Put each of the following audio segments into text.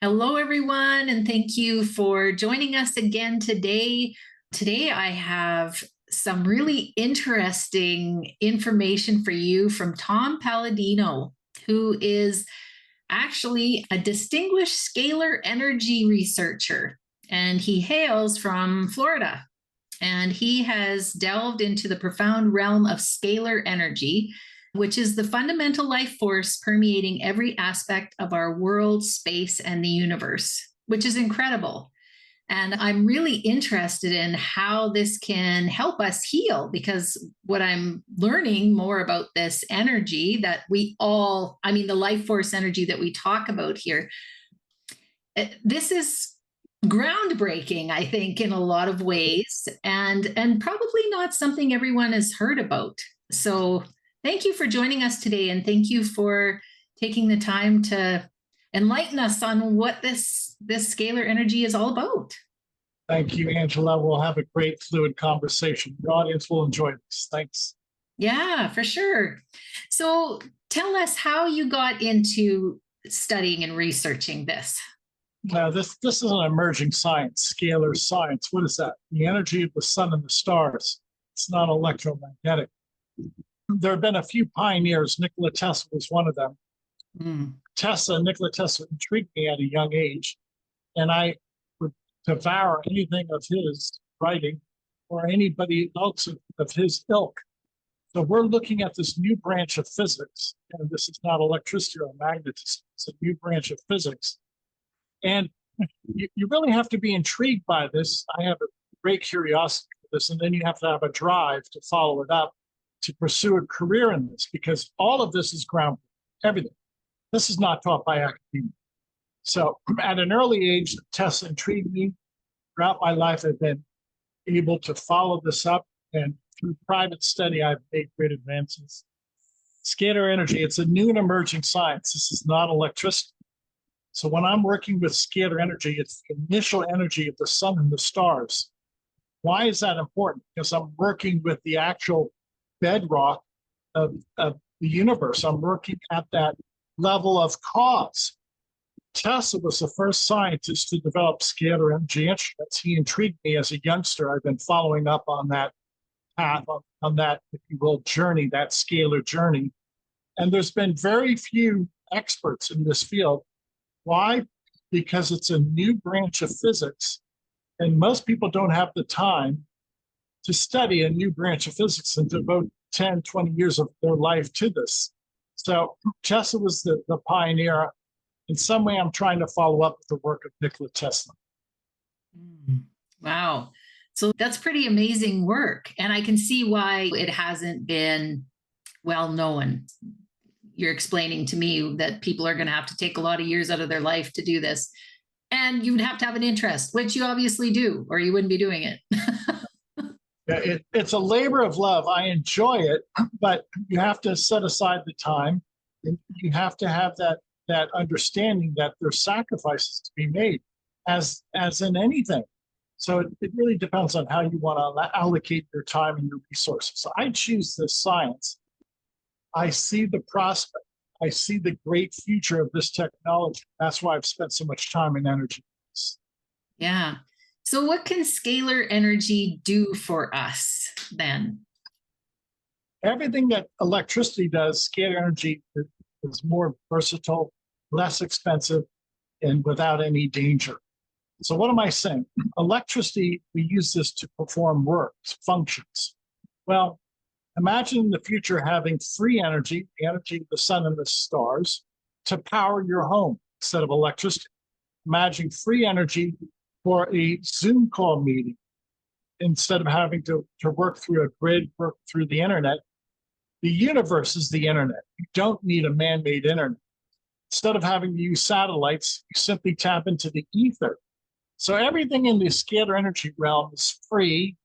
Hello, everyone, and thank you for joining us again today. Today, I have some really interesting information for you from Tom Palidino, who is actually a distinguished scalar energy researcher, and he hails from Florida. And he has delved into the profound realm of scalar energy, which is the fundamental life force permeating every aspect of our world, space, and the universe, which is incredible. And I'm really interested in how this can help us heal because what I'm learning more about this energy that the life force energy that we talk about here, this is groundbreaking, I think, in a lot of ways, and probably not something everyone has heard about. So thank you for joining us today, and thank you for taking the time to enlighten us on what this scalar energy is all about. Thank you, Angela. We'll have a great fluid conversation. The audience will enjoy this. Thanks. Yeah, for sure. So tell us how you got into studying and researching this. Now, this is an emerging science, scalar science. What is that? The energy of the sun and the stars. It's not electromagnetic. There have been a few pioneers. Nikola Tesla was one of them. Nikola Tesla intrigued me at a young age, and I would devour anything of his writing or anybody else of his ilk. So we're looking at this new branch of physics, and this is not electricity or magnetism. It's a new branch of physics. And you really have to be intrigued by this. I have a great curiosity for this, and then you have to have a drive to follow it up, to pursue a career in this, because all of this is groundbreaking, everything. This is not taught by academia. So at an early age, Tesla intrigued me. Throughout my life, I've been able to follow this up, and through private study, I've made great advances. Scalar energy, it's a new and emerging science. This is not electricity. So when I'm working with scalar energy, it's the initial energy of the sun and the stars. Why is that important? Because I'm working with the actual bedrock of the universe. I'm working at that level of cause. Tesla was the first scientist to develop scalar energy instruments. He intrigued me as a youngster. I've been following up on that path, on that, if you will, journey, that scalar journey. And there's been very few experts in this field. Why? Because it's a new branch of physics, and most people don't have the time to study a new branch of physics and devote 10, 20 years of their life to this. So Tesla was the pioneer. In some way, I'm trying to follow up with the work of Nikola Tesla. Wow. So that's pretty amazing work. And I can see why it hasn't been well known. You're explaining to me that people are going to have to take a lot of years out of their life to do this. And you would have to have an interest, which you obviously do, or you wouldn't be doing it. Yeah, it's a labor of love. I enjoy it, but you have to set aside the time, and you have to have that understanding that there's sacrifices to be made, as in anything. So it really depends on how you want to allocate your time and your resources. So I choose this science. I see the prospect. I see the great future of this technology. That's why I've spent so much time and energy on this. Yeah. So what can scalar energy do for us then? Everything that electricity does, scalar energy is more versatile, less expensive, and without any danger. So what am I saying? Electricity, we use this to perform works, functions. Well, imagine in the future having free energy, the energy of the sun and the stars, to power your home instead of electricity. Imagine free energy for a Zoom call meeting instead of having to work through a grid, work through the internet. The universe is the internet. You don't need a man-made internet. Instead of having to use satellites, you simply tap into the ether. So everything in the scalar energy realm is free,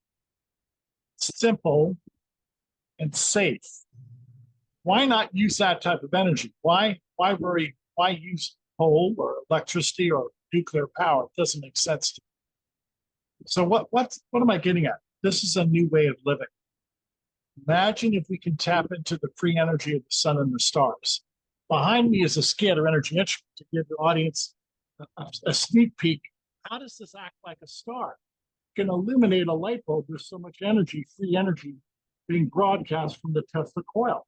simple, and safe. Why not use that type of energy? Why worry? Why use coal or electricity or nuclear power? It doesn't make sense to me. So what am I getting at? This is a new way of living. Imagine if we can tap into the free energy of the sun and the stars. Behind me is a scalar energy instrument to give the audience a sneak peek. How does this act like a star? It can illuminate a light bulb. There's so much energy, free energy, being broadcast from the Tesla coil.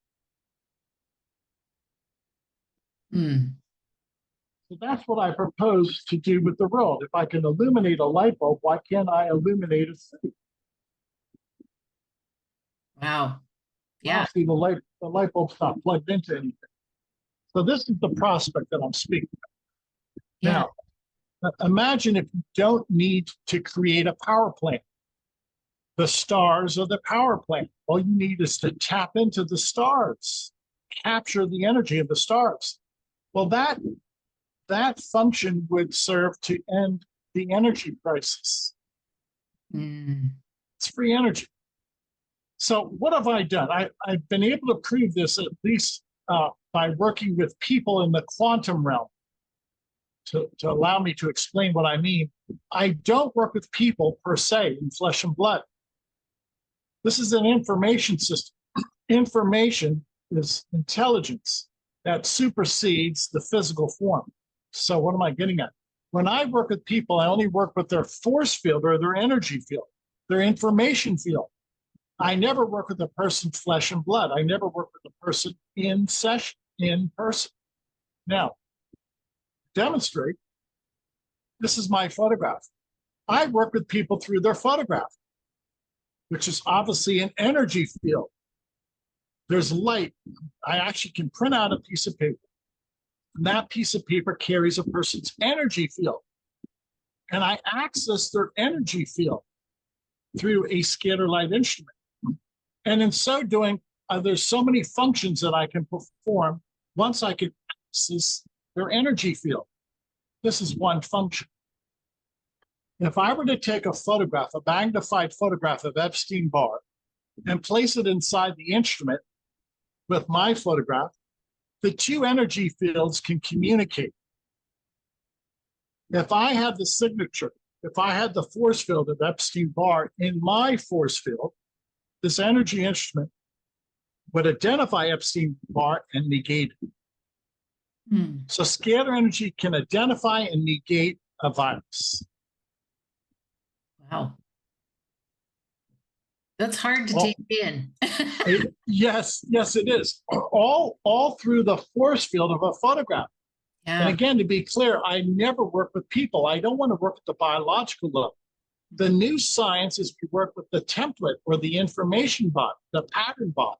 So that's what I propose to do with the world. If I can illuminate a light bulb, why can't I illuminate a city? Wow. Yeah. See, the light bulb's not plugged into anything. So this is the prospect that I'm speaking of. Yeah. Now, imagine if you don't need to create a power plant. The stars are the power plant. All you need is to tap into the stars, capture the energy of the stars. Well, that function would serve to end the energy crisis. It's free energy. So what have I done? I've been able to prove this at least by working with people in the quantum realm to allow me to explain what I mean. I don't work with people per se in flesh and blood. This is an information system. Information is intelligence that supersedes the physical form. So what am I getting at? When I work with people, I only work with their force field or their energy field, their information field. I never work with a person flesh and blood. I never work with a person in session, in person. Now, demonstrate, this is my photograph. I work with people through their photograph, which is obviously an energy field. There's light. I actually can print out a piece of paper. And that piece of paper carries a person's energy field. And I access their energy field through a scalar light instrument. And in so doing, there's so many functions that I can perform once I can access their energy field. This is one function. If I were to take a photograph, a magnified photograph of Epstein-Barr, and place it inside the instrument with my photograph, the two energy fields can communicate. If I had the signature, if I had the force field of Epstein-Barr in my force field, this energy instrument would identify Epstein-Barr and negate it. So scalar energy can identify and negate a virus. Wow. That's hard to take in. Yes, it is. All through the force field of a photograph. Yeah. And again, to be clear, I never work with people. I don't want to work at the biological level. The new science is to work with the template or the information bot, the pattern bot.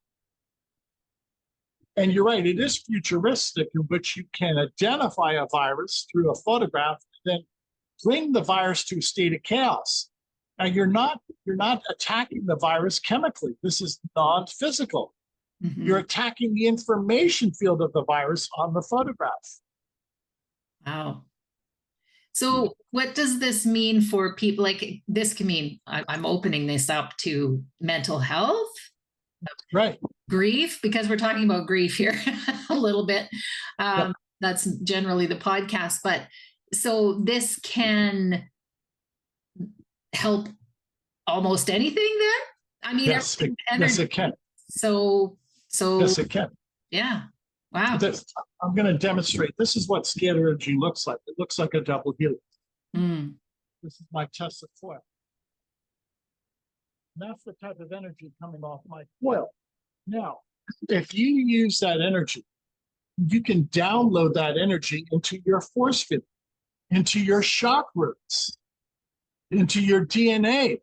And you're right, it is futuristic in which you can identify a virus through a photograph, then bring the virus to a state of chaos. Now you're not attacking the virus chemically. This is non-physical. You're attacking the information field of the virus on the photograph. Wow. So what does this mean for people? Like this can mean, I'm opening this up to mental health, right? Grief, because we're talking about grief here a little bit. That's generally the podcast, but so this can help almost anything then? I mean, yes, it can. So yes, it can. Yeah. Wow. I'm going to demonstrate. This is what scalar energy looks like. It looks like a double helix. This is my Tesla coil. And that's the type of energy coming off my coil. Now, if you use that energy, you can download that energy into your force field, into your chakras, into your DNA.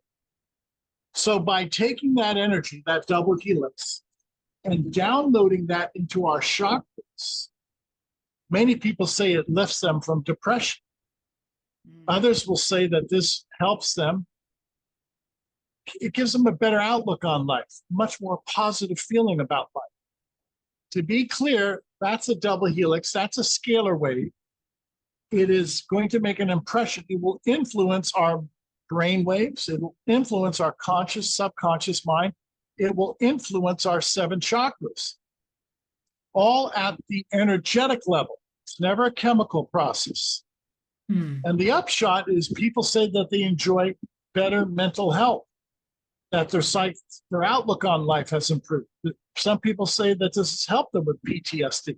So by taking that energy, that double helix, and downloading that into our chakras, many people say it lifts them from depression. Others will say that this helps them. It gives them a better outlook on life, much more positive feeling about life. To be clear, that's a double helix. That's a scalar wave. It is going to make an impression. It will influence our brain waves. It will influence our conscious, subconscious mind. It will influence our 7 chakras, all at the energetic level. It's never a chemical process. And the upshot is people say that they enjoy better mental health, that their outlook on life has improved. Some people say that this has helped them with PTSD.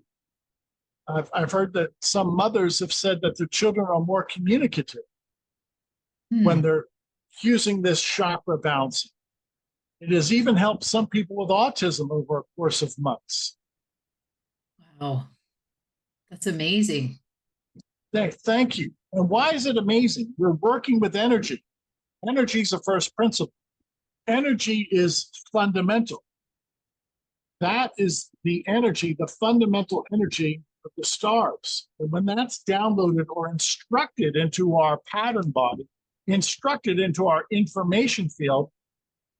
I've heard that some mothers have said that their children are more communicative when Hmm. they're using this chakra balancing. It has even helped some people with autism over a course of months. Wow. That's amazing. Thank you. And why is it amazing? We're working with energy. Energy is the first principle. Energy is fundamental. That is the energy, the fundamental energy of the stars. And when that's downloaded or instructed into our pattern body, instructed into our information field,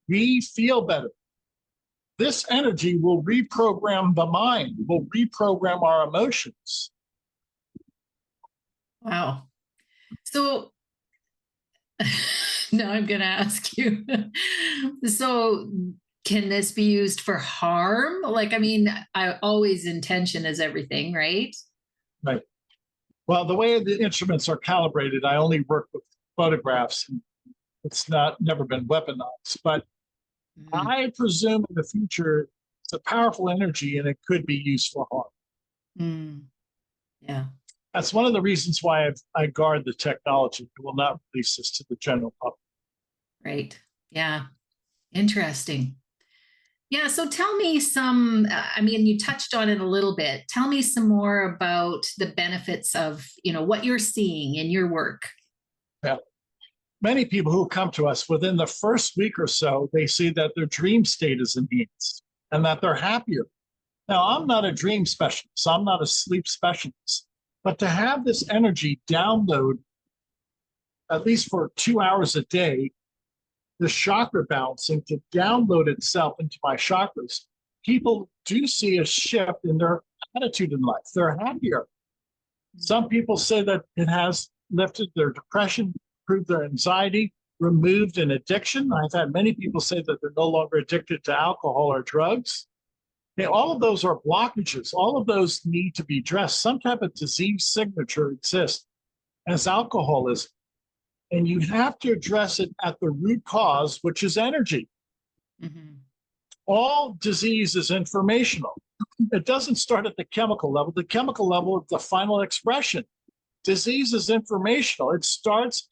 we feel better. This energy will reprogram the mind, will reprogram our emotions. Wow. So now I'm going to ask you. So can this be used for harm? Like, I mean, I always intention is everything, right? Right. Well, the way the instruments are calibrated, I only work with photographs. And it's never been weaponized, but Mm, I presume in the future it's a powerful energy and it could be used for harm. mm, yeah, That's one of the reasons why I guard the technology. I will not release this to the general public. right. Yeah. Interesting. Yeah. So tell me I mean, you touched on it a little bit. Tell me some more about the benefits of, what you're seeing in your work. Yeah. Many people who come to us within the first week or so, they see that their dream state is enhanced and that they're happier. Now, I'm not a dream specialist, I'm not a sleep specialist, but to have this energy download, at least for 2 hours a day, the chakra balancing to download itself into my chakras, people do see a shift in their attitude in life. They're happier. Some people say that it has lifted their depression, improved their anxiety, removed an addiction. I've had many people say that they're no longer addicted to alcohol or drugs. All of those are blockages. All of those need to be addressed. Some type of disease signature exists as alcoholism. And you have to address it at the root cause, which is energy. Mm-hmm. All disease is informational. It doesn't start at the chemical level. The chemical level is the final expression. Disease is informational. It starts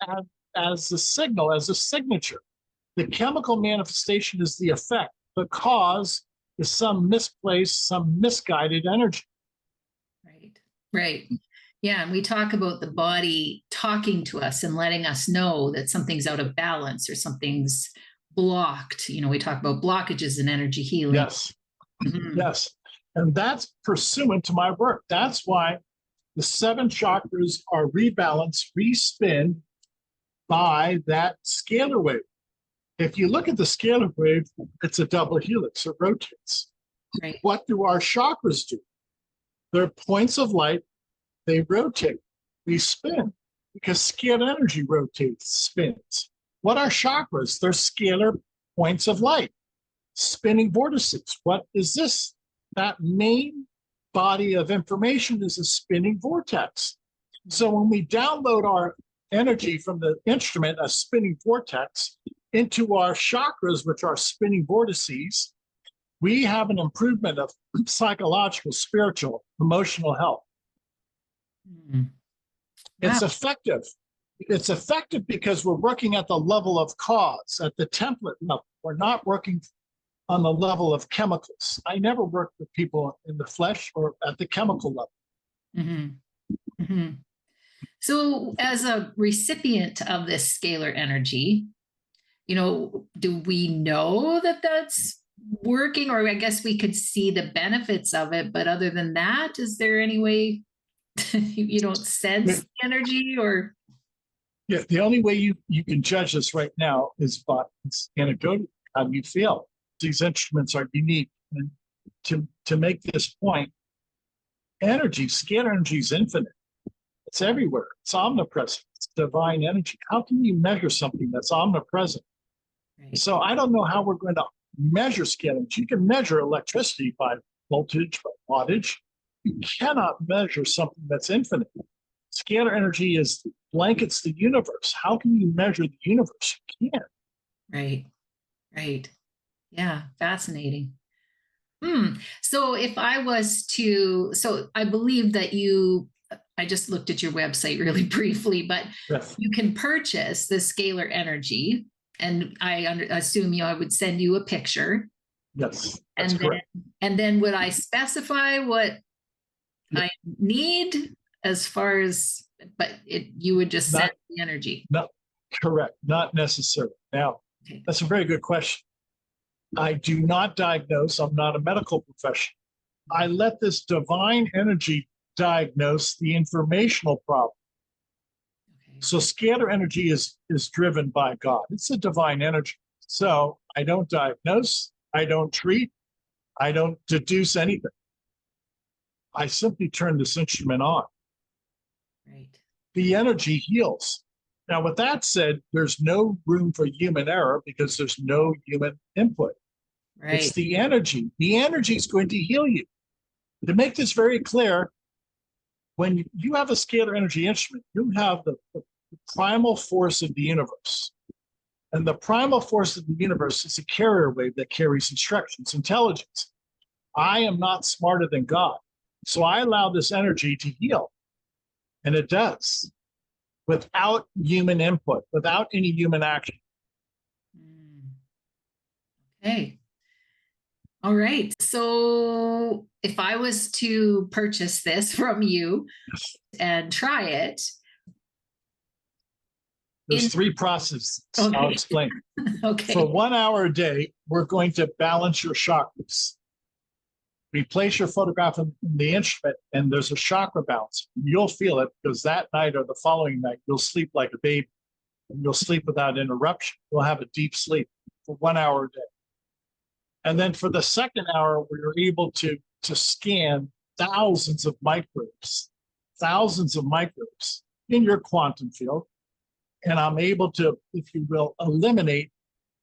as a signal, as a signature. The chemical manifestation is the effect. The cause is some misplaced, some misguided energy. Right. Right. Yeah. And we talk about the body talking to us and letting us know that something's out of balance or something's blocked. We talk about blockages in energy healing. Yes, Mhm. yes. And that's pursuant to my work. That's why the 7 chakras are rebalanced, respin by that scalar wave. If you look at the scalar wave, it's a double helix, it rotates. Right. What do our chakras do? They're points of light, they rotate, they spin, because scalar energy rotates, spins. What are chakras? They're scalar points of light, spinning vortices. What is this? That main body of information is a spinning vortex. So when we download our energy from the instrument, a spinning vortex, into our chakras, which are spinning vortices, we have an improvement of psychological, spiritual, emotional health. Mhm. Wow. It's effective. It's effective because we're working at the level of cause, at the template level. We're not working on the level of chemicals. I never work with people in the flesh or at the chemical level. Mhm. Mhm. So, as a recipient of this scalar energy, do we know that that's working? Or I guess we could see the benefits of it. But other than that, is there any way you don't sense the energy or? Yeah, the only way you can judge this right now is by it's anecdotal. How do you feel? These instruments are unique, and to make this point, energy, scalar energy is infinite. It's everywhere. It's omnipresent. It's divine energy. How can you measure something that's omnipresent? Right. So I don't know how we're going to measure scalar energy. You can measure electricity by voltage, by wattage. You cannot measure something that's infinite. Scalar energy blankets the universe. How can you measure the universe? You can't. Right. Right. Yeah. Fascinating. So if I was so I believe that I just looked at your website really briefly, but Yes. you can purchase the scalar energy, and assume I would send you a picture, Yes, that's and then correct. would I specify what Yeah, I need as far as, but you would just send not, the energy. not correct, not necessary. Now, Okay. that's a very good question. I do not diagnose, I'm not a medical professional. I let this divine energy diagnose the informational problem. Okay. So scalar energy is driven by God. It's a divine energy. So I don't diagnose, I don't treat, I don't deduce anything. I simply turn this instrument on. Right. The energy heals. Now, with that said, there's no room for human error because there's no human input. It's Right. the energy. The energy is going to heal you. To make this very clear, when you have a scalar energy instrument, you have the primal force of the universe. And the primal force of the universe is a carrier wave that carries instructions, intelligence. I am not smarter than God. So I allow this energy to heal. And it does without human input, without any human action. Okay. All right. So if I was to purchase this from you and try it, There's three processes I'll okay. explain. For Okay. 1 hour a day, we're going to balance your chakras. We place your photograph in the instrument, and there's a chakra balance. You'll feel it because that night or the following night, you'll sleep like a baby, and you'll sleep without interruption. You'll have a deep sleep for 1 hour a day. And then for the second hour, we are able to scan thousands of microbes in your quantum field. And I'm able to, if you will, eliminate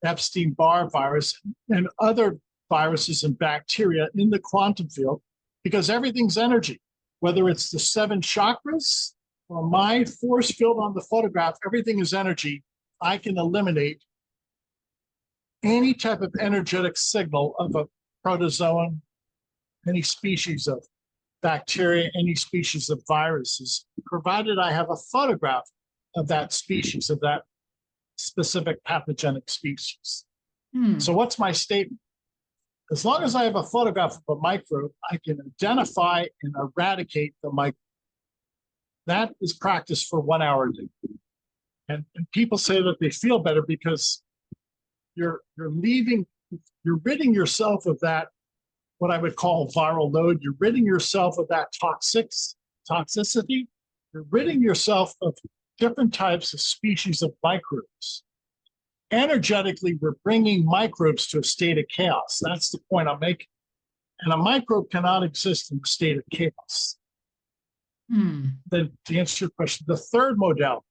Epstein-Barr virus and other viruses and bacteria in the quantum field because everything's energy, whether it's the 7 chakras or my force field on the photograph, everything is energy. I can eliminate any type of energetic signal of a protozoan, any species of bacteria, any species of viruses, provided I have a photograph of that species, of that specific pathogenic species. So what's my statement? As long as I have a photograph of a microbe, I can identify and eradicate the microbe. That is practice for 1 hour a day. And people say that they feel better because you're ridding yourself of that, what I would call viral load. You're ridding yourself of that toxicity. You're ridding yourself of different types of species of microbes. Energetically, we're bringing microbes to a state of chaos. That's the point I'm making. And a microbe cannot exist in a state of chaos. Then to answer your question, the third modality.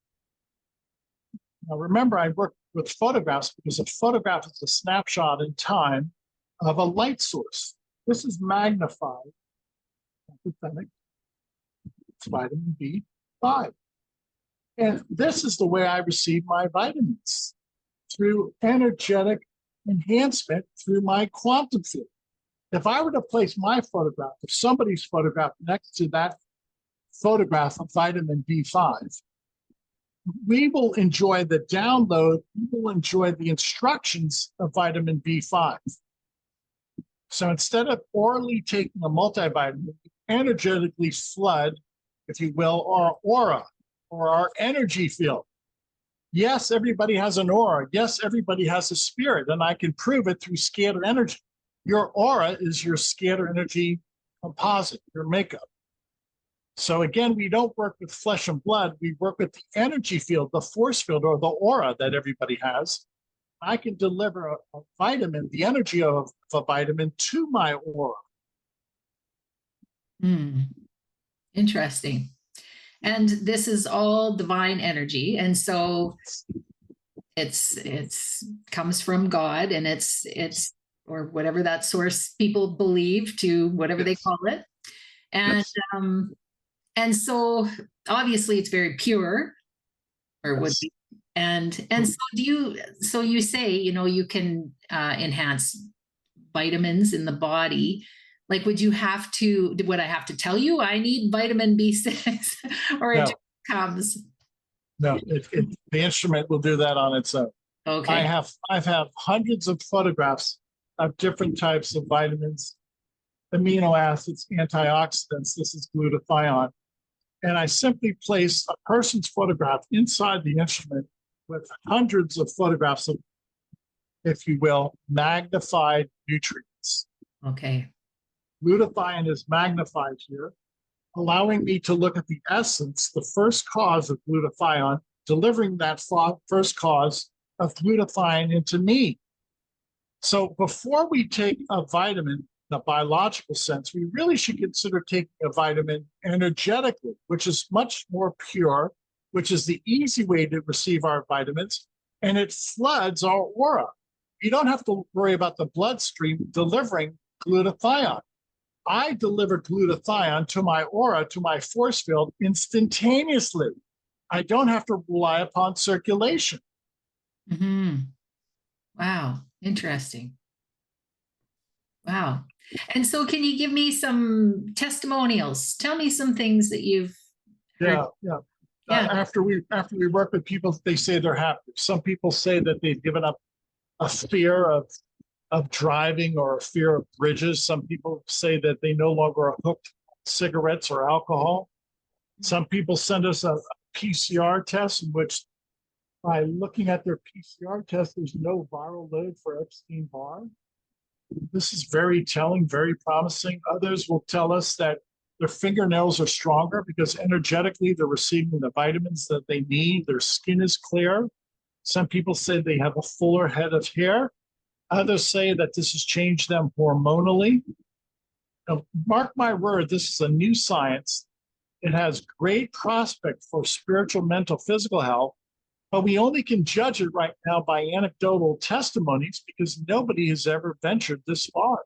Now remember, I work with photographs because a photograph is a snapshot in time of a light source. This is magnified. It's vitamin B5. And this is the way I receive my vitamins, through energetic enhancement through my quantum field. If I were to place my photograph, if somebody's photograph next to that photograph of vitamin B5, we will enjoy the download, we will enjoy the instructions of vitamin B5. So instead of orally taking a multivitamin, energetically flood, if you will, our aura or our energy field. Yes, everybody has an aura. Yes, everybody has a spirit, and I can prove it through scalar energy. Your aura is your scalar energy composite, your makeup. So again, we don't work with flesh and blood. We work with the energy field, the force field, or the aura that everybody has. I can deliver a vitamin, the energy of a vitamin, to my aura. Interesting. And this is all divine energy. And so it's comes from God, and it's or whatever that source people believe, to whatever they call it. And and so obviously it's very pure, or would be. And so you say, you can enhance vitamins in the body, like would I have to tell you I need vitamin B6 or it No, just comes? no, the instrument will do that on its own. Okay. I've had hundreds of photographs of different types of vitamins, amino acids, antioxidants. This is glutathione. And I simply place a person's photograph inside the instrument with hundreds of photographs of, if you will, magnified nutrients. Okay. Glutathione is magnified here, allowing me to look at the essence, the first cause of glutathione, delivering that first cause of glutathione into me. So before we take a vitamin in the biological sense, we really should consider taking a vitamin energetically, which is much more pure, which is the easy way to receive our vitamins, and it floods our aura. You don't have to worry about the bloodstream delivering glutathione. I deliver glutathione to my aura, to my force field instantaneously. I don't have to rely upon circulation. Mm-hmm. Wow. Interesting. Wow. And so can you give me some testimonials? Tell me some things that you've heard. Yeah. Yeah. After we work with people, they say they're happy. Some people say that they've given up a fear of driving or a fear of bridges. Some people say that they no longer are hooked on cigarettes or alcohol. Some people send us a PCR test in which, by looking at their PCR test, there's no viral load for Epstein-Barr. This is very telling, very promising. Others will tell us that their fingernails are stronger because energetically they're receiving the vitamins that they need. Their skin is clear. Some people say they have a fuller head of hair. Others say that this has changed them hormonally. Now, mark my word, this is a new science. It has great prospect for spiritual, mental, physical health, but we only can judge it right now by anecdotal testimonies because nobody has ever ventured this far.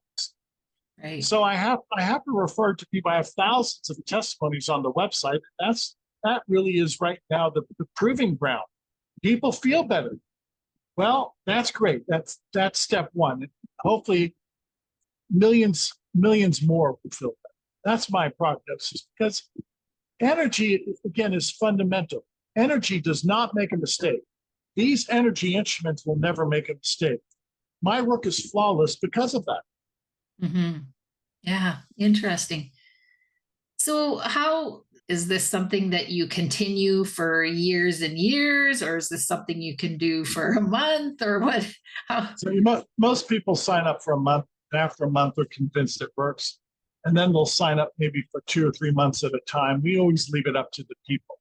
Right. So I have to refer to people. I have thousands of testimonies on the website. That really is right now the proving ground. People feel better. Well, that's great. That's step one. Hopefully, millions more will feel better. That's my prognosis because energy, again, is fundamental. Energy does not make a mistake. These energy instruments will never make a mistake. My work is flawless because of that. Mm-hmm. Yeah. Interesting. So how is this something that you continue for years and years, or is this something you can do for a month, or what? So most people sign up for a month. After a month, they're convinced it works. And then they'll sign up maybe for 2 or 3 months at a time. We always leave it up to the people.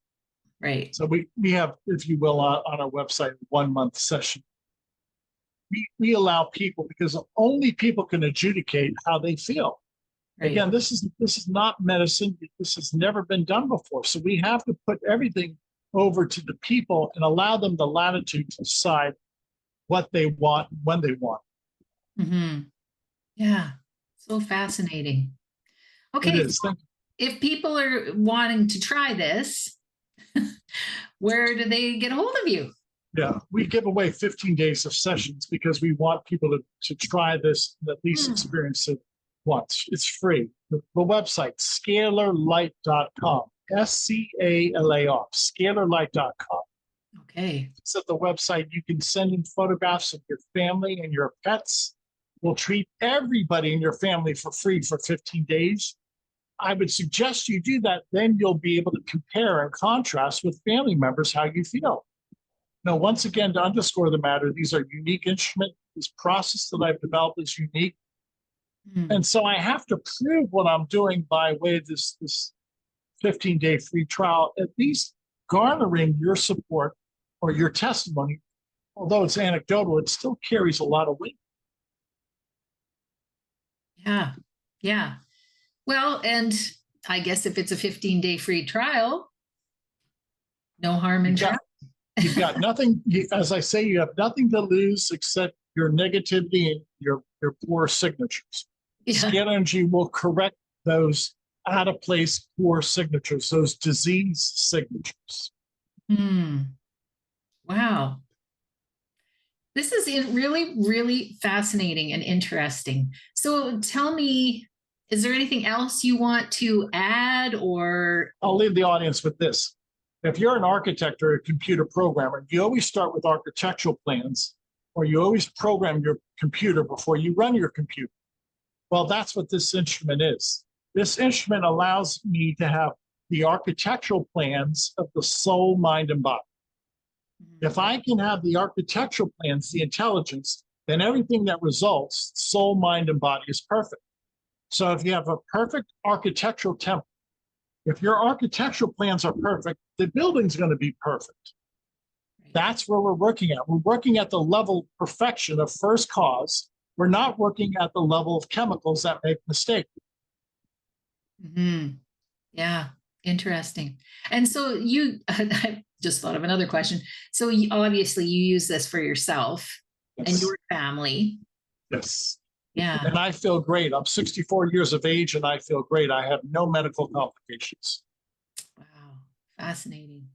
Right. So we have, if you will, on our website, 1 month session. We allow people because only people can adjudicate how they feel. Right. Again, this is not medicine. This has never been done before. So we have to put everything over to the people and allow them the latitude to decide what they want when they want. Mm-hmm. Yeah. So fascinating. It Okay. is. So if people are wanting to try this, where do they get a hold of you? Yeah, we give away 15 days of sessions because we want people to try this and at least experience it once. It's free. The website, scalarlight.com, SCALAR, scalarlight.com. Okay. It's at the website. You can send in photographs of your family and your pets. We'll treat everybody in your family for free for 15 days. I would suggest you do that. Then you'll be able to compare and contrast with family members how you feel. Now, once again, to underscore the matter, these are unique instruments. This process that I've developed is unique. And so I have to prove what I'm doing by way of this 15-day free trial, at least garnering your support or your testimony. Although it's anecdotal, it still carries a lot of weight. Yeah. Yeah. Well, and I guess if it's a 15-day free trial, no harm in trying. You've got nothing, as I say, you have nothing to lose except your negativity and your poor signatures. Yeah. Scalar Energy will correct those out of place poor signatures, those disease signatures. Wow. This This is really, really fascinating and interesting. So tell me, is there anything else you want to add or? I'll leave the audience with this. If you're an architect or a computer programmer, you always start with architectural plans, or you always program your computer before you run your computer. Well, that's what this instrument is. This instrument allows me to have the architectural plans of the soul, mind, and body. If I can have the architectural plans, the intelligence, then everything that results, soul, mind, and body, is perfect. So if you have a perfect architectural template, if your architectural plans are perfect, the building's going to be perfect. That's where we're working at. We're working at the level of perfection of first cause. We're not working at the level of chemicals that make mistakes. Mm-hmm. Yeah, interesting. And so I just thought of another question. So obviously you use this for yourself and Yes. your family. Yes. Yeah. And I feel great. I'm 64 years of age and I feel great. I have no medical complications. Wow. Fascinating.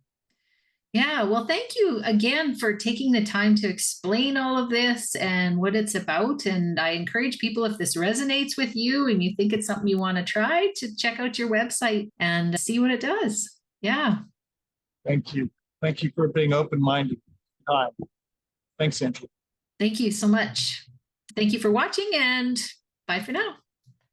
Yeah. Well, thank you again for taking the time to explain all of this and what it's about. And I encourage people, if this resonates with you and you think it's something you want to try, to check out your website and see what it does. Yeah. Thank you. Thank you for being open-minded. Thanks, Angela. Thank you so much. Thank you for watching and bye for now.